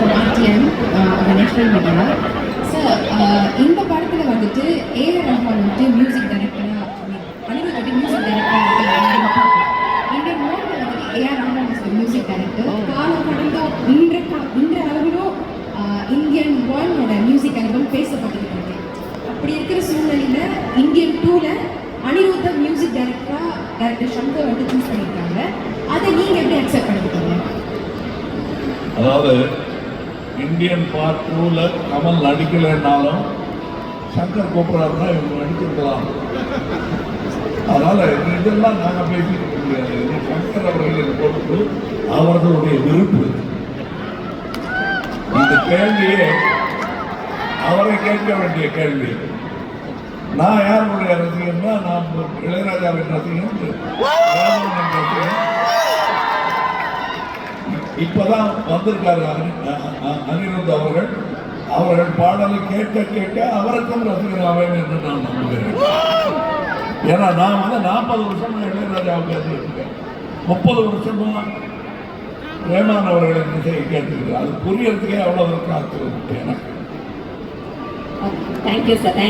from RTM, National Media. Sir, இந்த படத்தில் வந்துட்டு ஏஆர் ரஹ்மான் வந்துட்டு மியூசிக் டைரக்டராக அனிருத் வந்துட்டு மியூசிக் டைரக்டராக இந்த மூவியில் வந்துட்டு ஏஆர் ரஹ்மான் மியூசிக் டைரக்டர் காலம் கடந்த இன்ற அளவிலும் இந்தியன் ஒன்னோட மியூசிக் ஆல்பம் பேசப்பட்டிருக்கிறது. அப்படி இருக்கிற சூழ்நிலையில் இந்தியன் 2ல் அனிருத்த மியூசிக் டைரக்டர் சங்கர் வந்து சூஸ் பண்ணியிருக்காங்க. அதை நீங்கள் எப்படி அக்செப்ட் பண்ணிருக்கீங்க? அதாவது இந்தியன் பார்ட் 2ல கமல் நடிக்கலைன்னாலும் சங்கர் கூப்பிட்றாருன்னா இவங்க நடிச்சிருக்கலாம். அதனால் இதெல்லாம் நாங்கள் பேசிக்க முடியாது. இது சங்கர் அவர்களின் பொறுப்பு, அவர்களுடைய விருப்பு. இந்த கேள்வியே அவரை கேட்க வேண்டிய கேள்வி. நான் யாருடைய ரசிகன்னா, நான் இளையராஜாவின் ரசிகன், ரசிகன். இப்பதான் வந்திருக்காரு அனிருத் அவர்கள் பாடலை கேட்க கேட்க அவருக்கும் ரசிகராவேன் என்று நான் நம்புகிறேன். ஏன்னா நான் வந்து 40 வருஷமா இளையராஜாவுக்கு கேட்டுருக்கேன், 30 வருஷமா ரேமான் அவர்களின் இசையை கேட்டுருக்கேன். அது புரியறதுக்கே அவ்வளவு காத்து எனக்கு. Thank you sir.